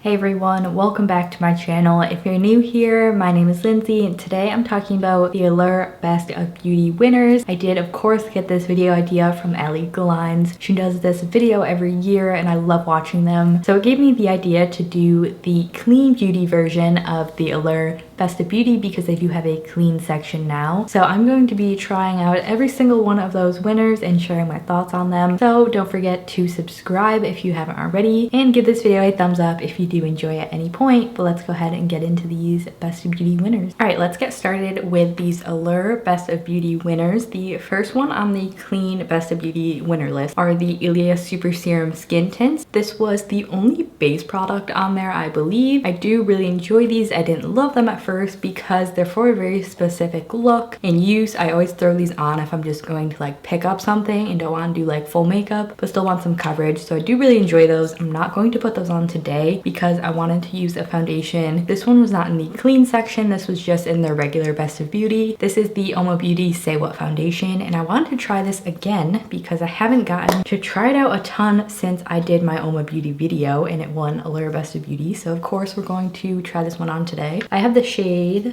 Hey everyone, welcome back to my channel. If you're new here, my name is Lindsey and today I'm talking about the Allure Best of Beauty winners. I did of course get this video idea from Ilia. She does this video every year and I love watching them. So it gave me the idea to do the clean beauty version of the Allure Best of Beauty because they do have a clean section now. So I'm going to be trying out every single one of those winners and sharing my thoughts on them. So don't forget to subscribe if you haven't already and give this video a thumbs up if you do enjoy at any point. But let's go ahead and get into these Best of Beauty winners. All right, let's get started with these Allure Best of Beauty winners. The first one on the clean Best of Beauty winner list are the Ilia Super Serum Skin Tints. This was the only base product on there, I believe. I do really enjoy these. I didn't love them at first because they're for a very specific look and use. I always throw these on if I'm just going to like pick up something and don't want to do like full makeup but still want some coverage. So I do really enjoy those. I'm not going to put those on today because I wanted to use a foundation. This one was not in the clean section. This was just in their regular Best of Beauty. This is the Omo Beauty Say What foundation and I wanted to try this again because I haven't gotten to try it out a ton since I did my Omo Beauty video and it won Allure Best of Beauty. So of course we're going to try this one on today. I have the shade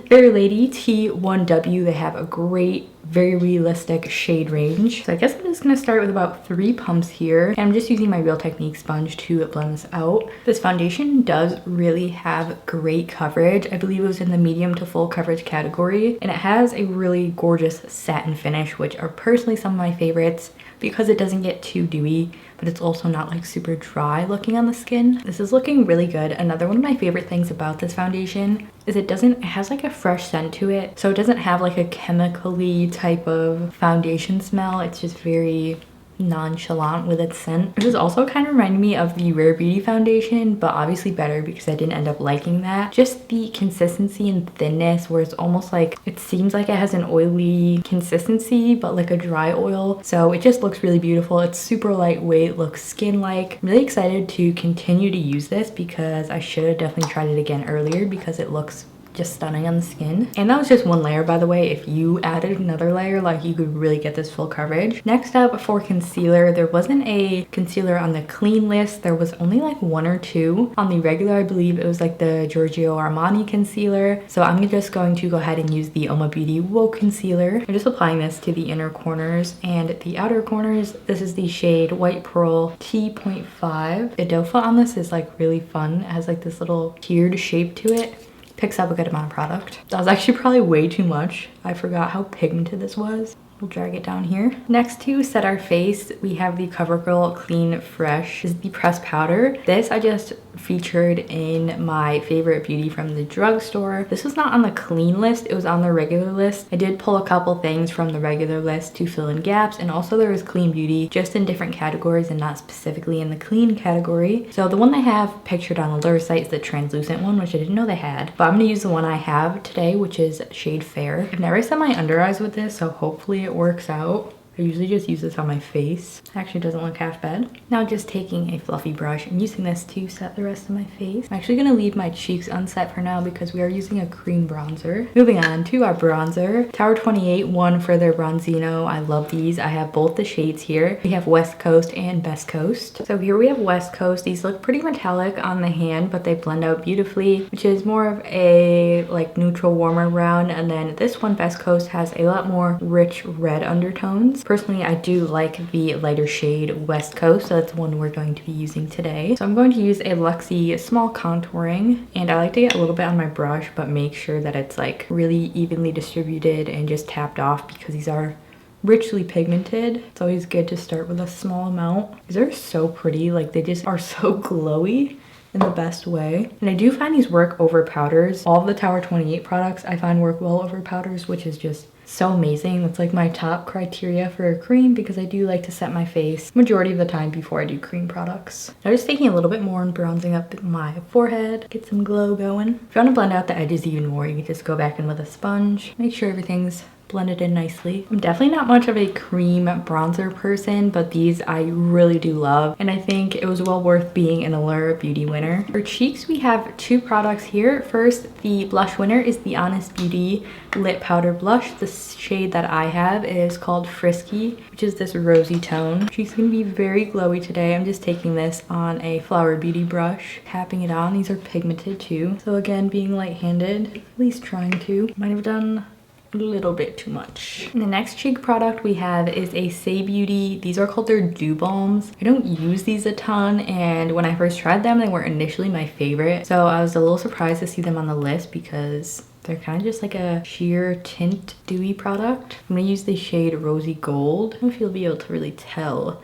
Fair Lady T1W. They have a great, very realistic shade range. So I guess I'm just gonna start with about 3 pumps here. And I'm just using my Real Technique sponge to blend this out. This foundation does really have great coverage. I believe it was in the medium to full coverage category. And it has a really gorgeous satin finish, which are personally some of my favorites because it doesn't get too dewy, but it's also not like super dry looking on the skin. This is looking really good. Another one of my favorite things about this foundation is it has like a fresh scent to it. So it doesn't have like a chemically type of foundation smell. It's just very nonchalant with its scent, which is also kind of reminding me of the Rare Beauty foundation, but obviously better because I didn't end up liking that. Just the consistency and thinness where it's almost like it seems like it has an oily consistency but like a dry oil. So it just looks really beautiful. It's super lightweight, looks skin-like. I'm really excited to continue to use this because I should have definitely tried it again earlier because it looks just stunning on the skin. And that was just one layer, by the way. If you added another layer, like you could really get this full coverage. Next up for concealer, there wasn't a concealer on the clean list. There was only like 1 or 2. On the regular, I believe it was like the Giorgio Armani concealer. So I'm just going to go ahead and use the Omo Beauty Woke concealer. I'm just applying this to the inner corners and the outer corners. This is the shade White Pearl T.5. The doe foot on this is like really fun. It has like this little tiered shape to it. Picks up a good amount of product. That was actually probably way too much. I forgot how pigmented this was. We'll drag it down here. Next to set our face, we have the CoverGirl Clean Fresh. This is the pressed powder. This I just featured in my favorite beauty from the drugstore. This was not on the clean list, it was on the regular list. I did pull a couple things from the regular list to fill in gaps, and also there was clean beauty just in different categories and not specifically in the clean category. So the one they have pictured on the Allure site is the translucent one, which I didn't know they had, but I'm gonna use the one I have today, which is shade Fair. I've never set my under eyes with this, so hopefully it works out. I usually just use this on my face. It actually doesn't look half bad. Now just taking a fluffy brush and using this to set the rest of my face. I'm actually gonna leave my cheeks unset for now because we are using a cream bronzer. Moving on to our bronzer. Tower 28 won for their Bronzino. I love these. I have both the shades here. We have West Coast and Best Coast. So here we have West Coast. These look pretty metallic on the hand, but they blend out beautifully, which is more of a like neutral warmer brown. And then this one, Best Coast, has a lot more rich red undertones. Personally, I do like the lighter shade West Coast, so that's the one we're going to be using today. So I'm going to use a Luxie small contouring, and I like to get a little bit on my brush, but make sure that it's like really evenly distributed and just tapped off because these are richly pigmented. It's always good to start with a small amount. These are so pretty, like they just are so glowy in the best way. And I do find these work over powders. All of the Tower 28 products I find work well over powders, which is just so amazing. That's like my top criteria for a cream because I do like to set my face majority of the time before I do cream products. I'm just taking a little bit more and bronzing up my forehead, get some glow going. If you want to blend out the edges even more, you can just go back in with a sponge. Make sure everything's blend it in nicely. I'm definitely not much of a cream bronzer person, but these I really do love, and I think it was well worth being an Allure Beauty winner. For cheeks, we have two products here. First, the blush winner is the Honest Beauty Lip Powder Blush. The shade that I have is called Frisky, which is this rosy tone. She's gonna be very glowy today. I'm just taking this on a Flower Beauty brush, tapping it on. These are pigmented too, so again, being light-handed, at least trying to. Might have done a little bit too much. And the next cheek product we have is a Say Beauty. These are called their Dew Balms. I don't use these a ton, and when I first tried them, they weren't initially my favorite. So I was a little surprised to see them on the list because they're kind of just like a sheer tint dewy product. I'm gonna use the shade Rosy Gold. I don't know if you'll be able to really tell,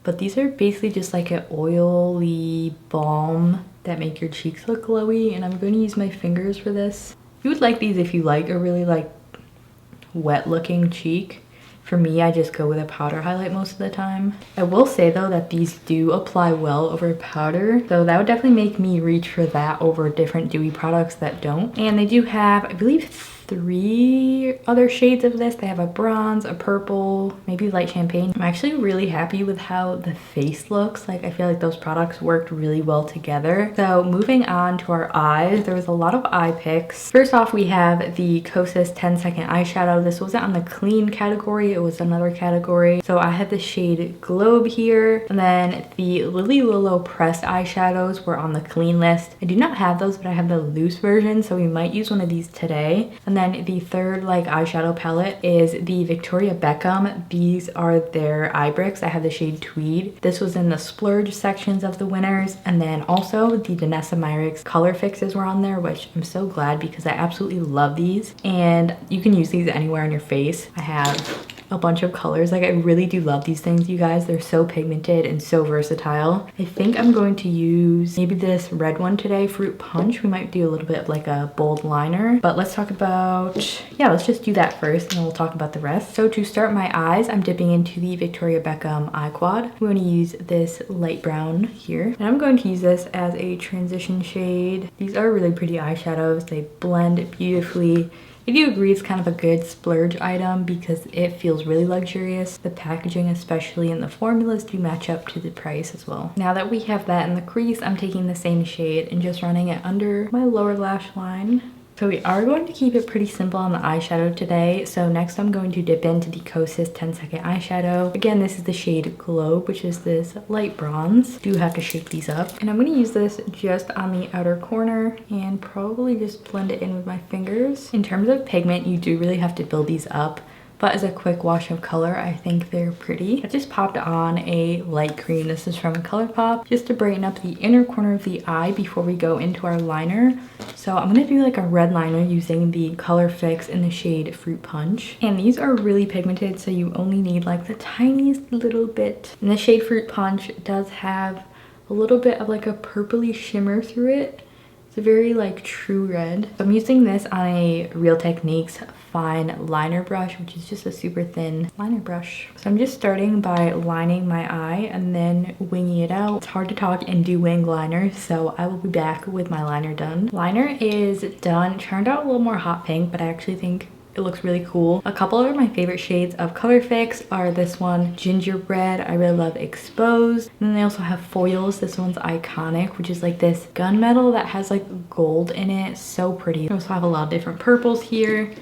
but these are basically just like an oily balm that make your cheeks look glowy, and I'm going to use my fingers for this. You would like these if you like a really like wet looking cheek. For me, I just go with a powder highlight most of the time. I will say though that these do apply well over powder, so that would definitely make me reach for that over different dewy products that don't. And they do have, I believe, 3 other shades of this. They have a bronze, a purple, maybe light champagne. I'm actually really happy with how the face looks. Like, I feel like those products worked really well together. So moving on to our eyes, there was a lot of eye picks. First off, we have the Kosas 10-second eyeshadow. This wasn't on the clean category, it was another category. So I had the shade Globe here, and then the Lily Willow pressed eyeshadows were on the clean list. I do not have those, but I have the loose version, so we might use one of these today. And then the third like eyeshadow palette is the Victoria Beckham. These are their eye bricks. I have the shade Tweed. This was in the splurge sections of the winners. And then also the Danessa Myricks color fixes were on there, which I'm so glad because I absolutely love these. And you can use these anywhere on your face. I have a bunch of colors. Like, I really do love these things, you guys. They're so pigmented and so versatile. I think I'm going to use maybe this red one today, Fruit Punch. We might do a little bit of like a bold liner, but let's talk about, yeah, let's just do that first and then we'll talk about the rest. So to start my eyes, I'm dipping into the Victoria Beckham Eye Quad. I'm going to use this light brown here, and I'm going to use this as a transition shade. These are really pretty eyeshadows. They blend beautifully. I do agree it's kind of a good splurge item because it feels really luxurious. The packaging, especially in the formulas, do match up to the price as well. Now that we have that in the crease, I'm taking the same shade and just running it under my lower lash line. So we are going to keep it pretty simple on the eyeshadow today. So next I'm going to dip into the Kosas 10-second eyeshadow. Again, this is the shade Globe, which is this light bronze. Do have to shake these up. And I'm going to use this just on the outer corner and probably just blend it in with my fingers. In terms of pigment, you do really have to build these up, but as a quick wash of color, I think they're pretty. I just popped on a light cream. This is from ColourPop, just to brighten up the inner corner of the eye before we go into our liner. So I'm gonna do like a red liner using the Color Fix in the shade Fruit Punch. And these are really pigmented, so you only need like the tiniest little bit. And the shade Fruit Punch does have a little bit of like a purpley shimmer through it. It's a very like true red. So I'm using this on a Real Techniques fine liner brush, which is just a super thin liner brush. So I'm just starting by lining my eye and then winging it out. It's hard to talk and do wing liner, so I will be back with my liner done. Liner is done. It turned out a little more hot pink, but I actually think it looks really cool. A couple of my favorite shades of Color Fix are this one, Gingerbread. I really love Exposed. And then they also have foils. This one's Iconic, which is like this gunmetal that has like gold in it. So pretty. They also have a lot of different purples here.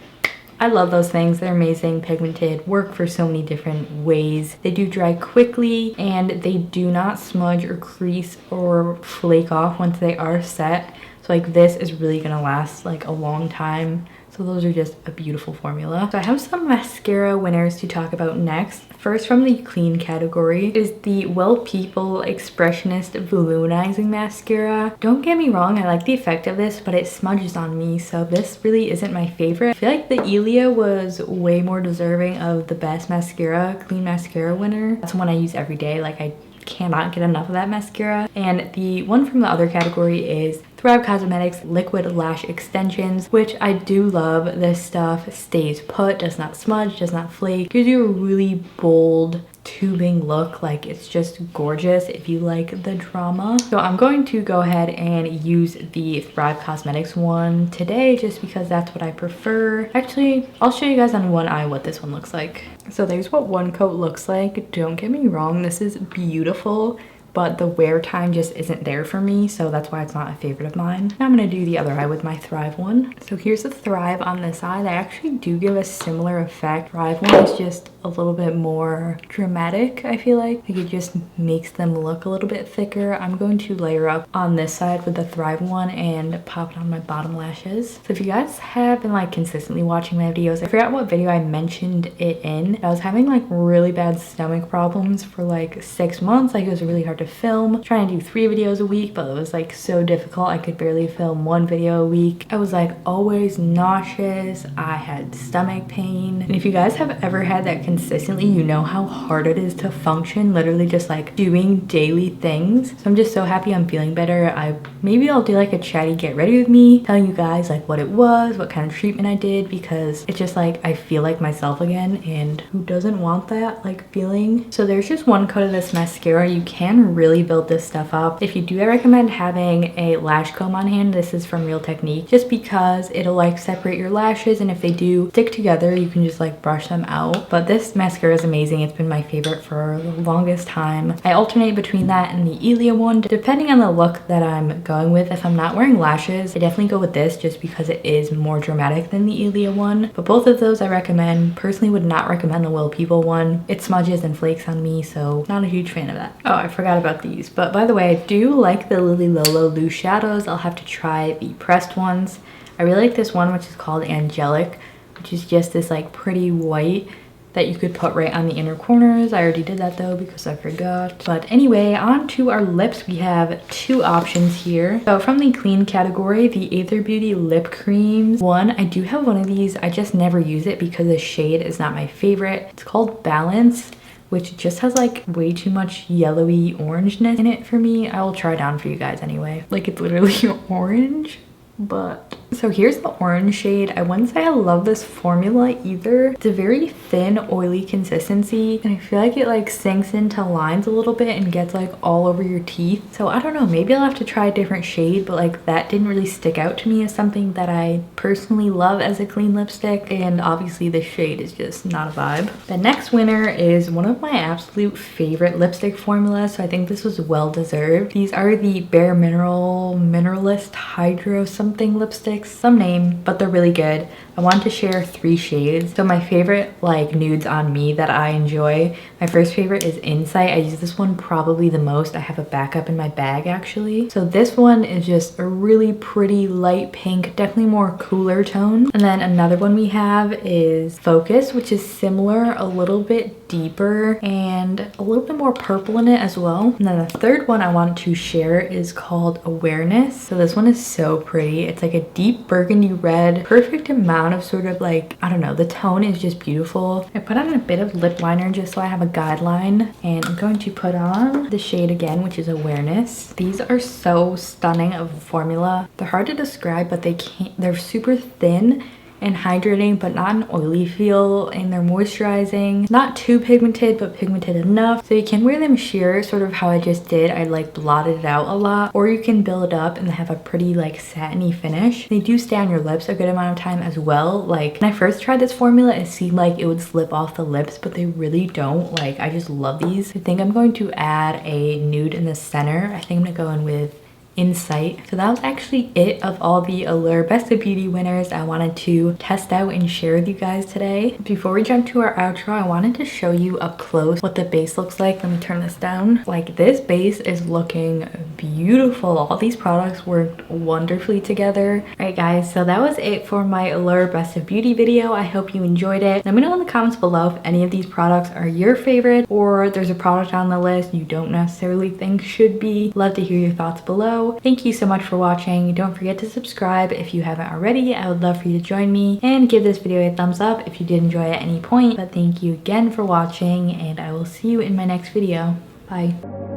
I love those things. They're amazing, pigmented, work for so many different ways. They do dry quickly and they do not smudge or crease or flake off once they are set. So like this is really gonna last like a long time. So those are just a beautiful formula. So I have some mascara winners to talk about next. First, from the clean category is the Well People Expressionist Volumizing Mascara. Don't get me wrong, I like the effect of this, but it smudges on me, so this really isn't my favorite. I feel like the Ilia was way more deserving of the best mascara, clean mascara winner. That's one I use every day. Like, I cannot get enough of that mascara. And the one from the other category is Thrive Cosmetics Liquid Lash Extensions, which I do love. This stuff stays put, does not smudge, does not flake, gives you a really bold tubing look. Like, it's just gorgeous if you like the drama. So I'm going to go ahead and use the Thrive Cosmetics one today just because that's what I prefer. Actually, I'll show you guys on one eye what this one looks like. So there's what one coat looks like. Don't get me wrong, this is beautiful, but the wear time just isn't there for me, so that's why it's not a favorite of mine. Now I'm gonna do the other eye with my Thrive one. So here's the Thrive on this eye. They actually do give a similar effect. Thrive one is just a little bit more dramatic, I feel like. It just makes them look a little bit thicker. I'm going to layer up on this side with the Thrive one and pop it on my bottom lashes. So if you guys have been like consistently watching my videos, I forgot what video I mentioned it in. I was having like really bad stomach problems for like 6 months. Like, it was really hard to film. Trying to do 3 videos a week, but it was like so difficult. I could barely film 1 video a week. I was like always nauseous. I had stomach pain. And if you guys have ever had that consistently, you know how hard it is to function, literally just like doing daily things. So I'm just so happy I'm feeling better. Maybe I'll do like a chatty get ready with me, telling you guys like what it was, what kind of treatment I did, because it's just like I feel like myself again, and who doesn't want that like feeling? So there's just one coat of this mascara. You can really build this stuff up. If you do, I recommend having a lash comb on hand. This is from Real Technique, just because it'll like separate your lashes, and if they do stick together, you can just like brush them out. But this mascara is amazing. It's been my favorite for the longest time. I alternate between that and the Ilia one depending on the look that I'm going with. If I'm not wearing lashes, I definitely go with this just because it is more dramatic than the Ilia one. But both of those I recommend. Personally, would not recommend the Will People one. It smudges and flakes on me, so not a huge fan of that. Oh, I forgot about these. But by the way, I do like the Lily Lolo loose shadows. I'll have to try the pressed ones. I really like this one, which is called Angelic, which is just this like pretty white that you could put right on the inner corners. I already did that though because I forgot. But anyway, on to our lips. We have 2 options here. So from the clean category, the Aether Beauty lip creams. I do have one of these. I just never use it because the shade is not my favorite. It's called Balance, which just has like way too much yellowy orangeness in it for me. I will try it on for you guys anyway. Like, it's literally orange. But so here's the orange shade. I wouldn't say I love this formula either. It's a very thin, oily consistency, and I feel like it like sinks into lines a little bit and gets like all over your teeth. So I don't know, maybe I'll have to try a different shade, but like that didn't really stick out to me as something that I personally love as a clean lipstick, and obviously the shade is just not a vibe. The next winner is one of my absolute favorite lipstick formulas, so I think this was well deserved. These are the Bare Mineralist Hydro something lipsticks, some name, but they're really good. I wanted to share 3 shades. So my favorite like nudes on me that I enjoy, my first favorite is Insight. I use this one probably the most. I have a backup in my bag actually. So this one is just a really pretty light pink, definitely more cooler tone. And then another one we have is Focus, which is similar, a little bit deeper and a little bit more purple in it as well. And then the third one I want to share is called Awareness. So this one is so pretty. It's like a deep burgundy red, perfect amount of sort of like, I don't know, the tone is just beautiful. I put on a bit of lip liner just so I have a guideline, and I'm going to put on the shade again, which is Awareness. These are so stunning of a formula. They're hard to describe, but they're super thin and hydrating, but not an oily feel, and they're moisturizing. Not too pigmented, but pigmented enough. So you can wear them sheer, sort of how I just did. I like blotted it out a lot, or you can build it up and have a pretty like satiny finish. They do stay on your lips a good amount of time as well. Like when I first tried this formula, it seemed like it would slip off the lips, but they really don't. Like, I just love these. I think I'm going to add a nude in the center. I think I'm gonna go in with Insight. So that was actually it of all the Allure Best of Beauty winners I wanted to test out and share with you guys today. Before we jump to our outro, I wanted to show you up close what the base looks like. Let me turn this down. Like, this base is looking beautiful. All these products worked wonderfully together. Alright guys, so that was it for my Allure Best of Beauty video. I hope you enjoyed it. Let me know in the comments below if any of these products are your favorite, or there's a product on the list you don't necessarily think should be. Love to hear your thoughts below. Thank you so much for watching. Don't forget to subscribe if you haven't already. I would love for you to join me, and give this video a thumbs up if you did enjoy at any point. But thank you again for watching, and I will see you in my next video. Bye.